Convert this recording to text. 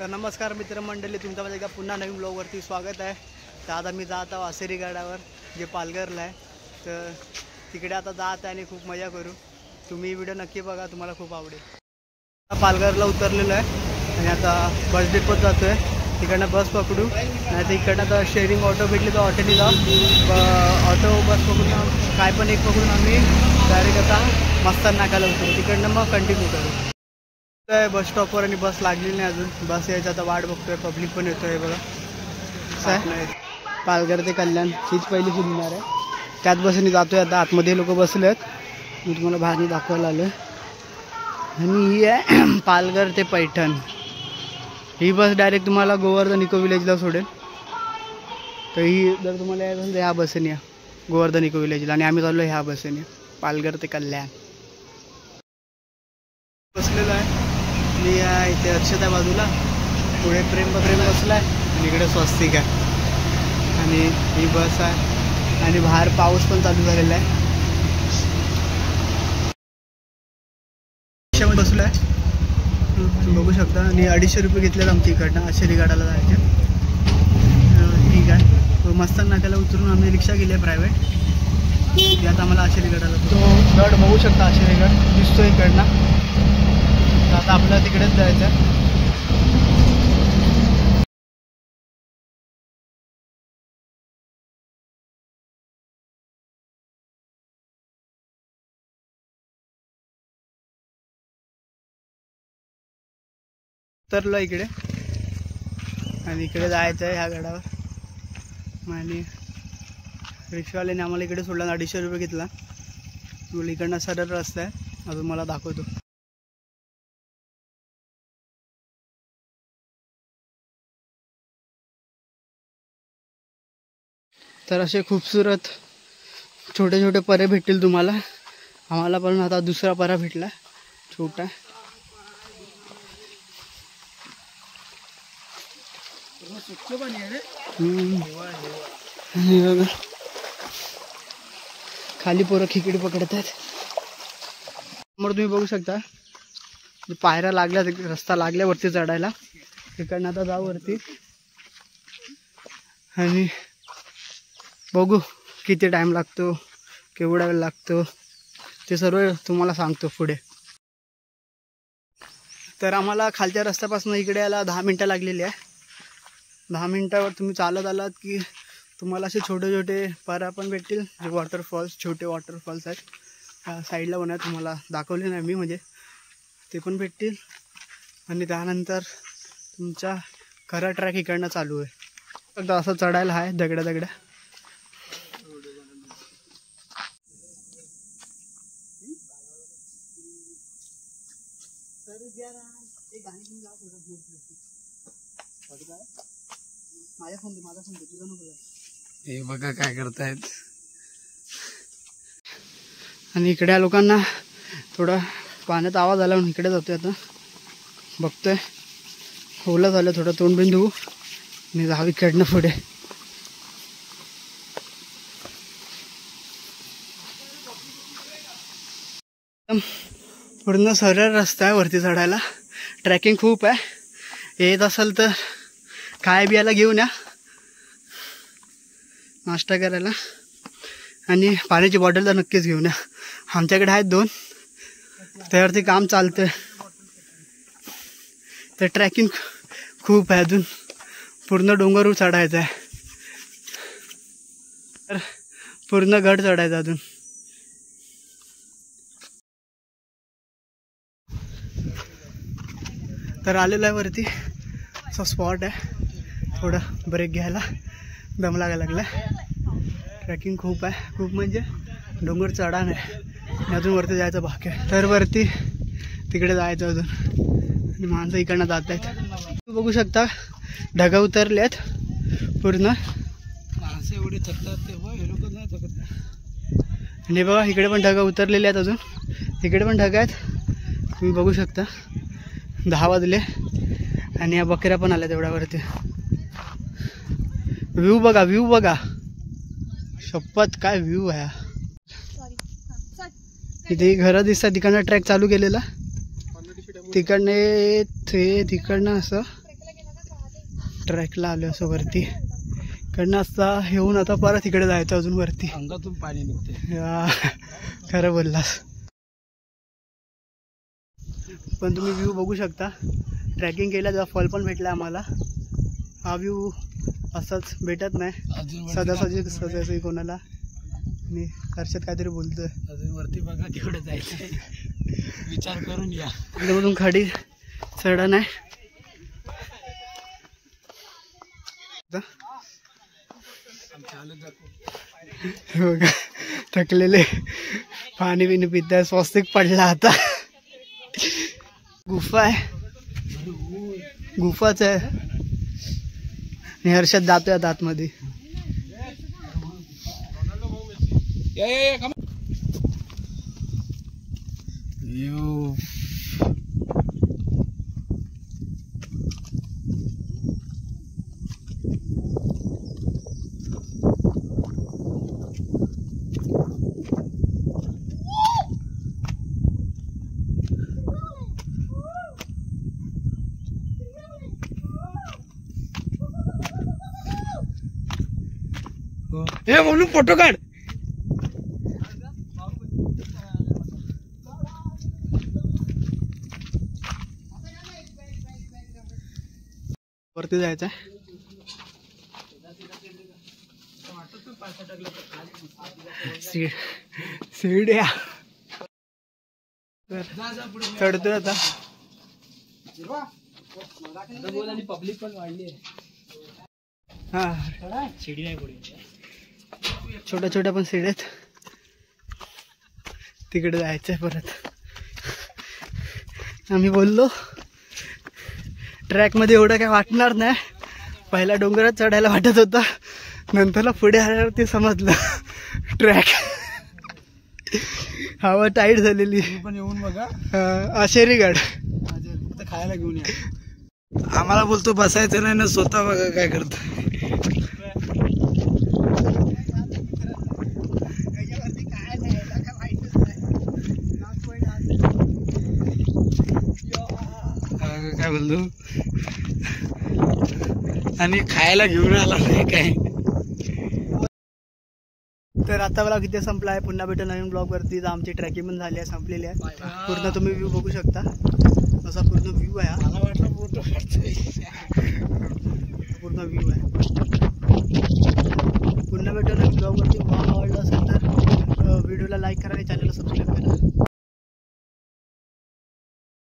तर नमस्कार मित्रमंडळी, तुमचं माझ्या एकदा पुन्हा नवीन ब्लॉगवरती स्वागत आहे। तर आता मी जात आहे वासेरी गडावर, जे पालघरला आहे। तर तिकडे आता जात आहे आणि खूप मजा करू। तुम्ही व्हिडिओ नक्की बघा, तुम्हाला खूप आवडेल। पालघरला उतरलेलो आहे आणि आता बस डिपोत जातो आहे। तिकडनं बस पकडू, नाही तर इकडनं तर शेअरिंग ऑटो भेटली तर ऑटोने जाऊ। ऑटो बस पकडून काय पण एक पकडून आम्ही डायरेक्ट आता मस्तान नाक्याला उतरू, तिकडनं मग कंटिन्यू करू। बस स्टॉपवर आणि बस लागली नाही अजून, बस यायचा आता वाट बघतोय। पब्लिक पण येतोय बघा। पालघर ते कल्याण हीच पहिली फिरणार आहे, त्याच बसने जातोय आता। आतमध्ये लोक बसले आहेत, मी तुम्हाला बाहेर दाखवायला आलो। आणि ही आहे पालघर ते पैठण। ही बस डायरेक्ट तुम्हाला गोवर्धन इको विलेजला सोडेल। तर ही जर तुम्हाला यायचं असेल तर ह्या बसने या गोवर्धन इको विलेजला, आणि आम्ही चाललो ह्या बसने पालघर ते कल्याण। बसलेलो आहे मी इथे, अक्षता बाजूला, पुढे प्रेम बसला आहे आणि इकडे स्वस्तिक आहे आणि ही बस आहे। आणि बाहेर पाऊस पण चालू झालेला आहे। बसलो आहे बघू शकता, आणि 250 रुपये घेतलेत आमच्या इकडनं आशेरी गडाला जायचे। ठीक आहे, मस्तान नाक्याला उतरून आम्ही रिक्षा केली आहे प्रायव्हेट, यात आम्हाला आशेरी गडाला तो गड बघू शकता। आशेरी गड दिसतो इकडनं। आता आपल्याला तिकडेच जायचं आहे। उतरलो इकडे आणि इकडे जायचं आहे ह्या गडावर। आणि रिक्षावाल्याने आम्हाला इकडे सोडला, 250 रुपये घेतला। तुला इकडनं सरळ रस्ता आहे, अजून मला दाखवतो। तर असे खूपसूरत छोटे छोटे परे भेटतील तुम्हाला। आम्हाला पण आता दुसरा परा भेटला छोटा। खाली पोरं खेकडी पकडत आहेत। समोर तुम्ही बघू शकता पायऱ्या लागल्या, रस्ता लागल्या वरती चढायला। तिकडनं आता जाऊ वरती आणि बघू किती टाइम लागतो, केवढा वेळ लागतो, ते सर्व तुम्हाला सांगतो पुढे। तर आम्हाला खालच्या रस्त्यापासून इकडे यायला 10 मिनटं लागलेली आहे। 10 मिनटावर तुम्ही चालत आलात की तुम्हाला असे छोटे छोटे परा पण भेटतील, जे वॉटरफॉल्स, छोटे वॉटरफॉल्स आहेत साईडला बनवत, तुम्हाला दाखवले नाही मी, म्हणजे ते पण भेटतील। आणि त्यानंतर तुमचा खरा ट्रॅक इकडनं चालू आहे। फक्त असं चढायला आहे दगड्या। हे बघा काय करतायत। आणि इकडे लोकांना थोडा पाण्यात आवाज आला म्हणून इकडे जातोय। आता बघतोय ओलं झालं, थोडं तोंड बिंद धुवू आणि जाऊ इकडनं पुढे। पूर्ण सरळ रस्ता आहे वरती चढायला। ट्रॅकिंग खूप आहे। येत असेल तर काय बियाला घेऊन या नाश्ता करायला, आणि पाण्याची बॉटल तर नक्कीच घेऊन या। आमच्याकडे आहेत 2, त्यावरती काम चालतंय। तर ट्रॅकिंग खूप आहे, अजून पूर्ण डोंगरवर चढायचं आहे। तर पूर्ण गड चढायचं अजून। तर आलेलो आहे वरती, असा स्पॉट आहे। थोडा ब्रेक घ्यायला, दम लागायला लागला। ट्रॅकिंग खूप आहे, खूप म्हणजे डोंगर चढाण आहे आणि अजून वरती जायचं बाकी आहे। तर वरती तिकडे जायचं अजून, आणि माणसं इकडनं जात आहेत। तुम्ही बघू शकता ढगा उतरले आहेत पूर्ण। माणसं एवढी थकतात तेव्हा हे लोक नाही थकत। आणि बघा इकडे पण ढगा उतरलेले आहेत, अजून इकडे पण ढगा आहेत। तुम्ही बघू शकता 10 वाजले आणि या बकऱ्या पण आल्या तेवढ्यावरती। व्ह्यू बघा, शपथ काय व्ह्यू आहे। इथे घरं दिसतात, तिकडनं ट्रॅक चालू केलेला, तिकडनं असं ट्रॅकला आलो असं वरती. कडनं असता येऊन आता परत इकडे जायचं अजून वरती. अंगातून पाणी निघते. खरं बोललास. पण तुम्ही व्ह्यू बघू शकता. ट्रॅकिंग केला तेव्हा फल पण भेटला आम्हाला. हा व्ह्यू असाच भेटत नाही सदासजी कोणाला. आणि हर्षद काहीतरी बोलतोय. अजून वरती बघा तिकडे जायचं विचार करून या. तिकडे खाडी चढण आहे. बघा थकलेले पाणी बिणी पिताय. स्वस्तिक पडला आता. गुफा आहे. गुफाच आहे. आणि हर्षद जातोय आता आतमध्ये. हे म्हणून फोटो काढ. वरती जायचं आहे. शिड्या चढतोय आता. पब्लिक पण वाढली आहे. हा शिडी नाही पुढे. छोट्या छोट्या पण शिड्यात. तिकडे जायचंय परत. आम्ही बोललो ट्रॅकमध्ये एवढं काय वाटणार नाही. पहिला डोंगरात चढायला वाटत होता. नंतरला पुढे आल्यावर ते समजलं ट्रॅक हवा टाईट झालेली. पण येऊन बघा. आशेरीगड फक्त खायला घेऊन या. आम्हाला बोलतो बसायचं नाही ना, स्वतः बघा काय करतो. काय बोलतो. आणि खायला घेऊन आला नाही काय. तर आता ब्लॉग इथे संपला आहे. पुन्हा भेटू नवीन ब्लॉग वरती. आमची ट्रॅकिंग पण झाली आहे, संपलेली आहे. पूर्ण तुम्ही व्ह्यू बघू शकता. असा पूर्ण व्ह्यू आहे. मला वाटलं फोटो काढतोय. पूर्ण व्ह्यू आहे.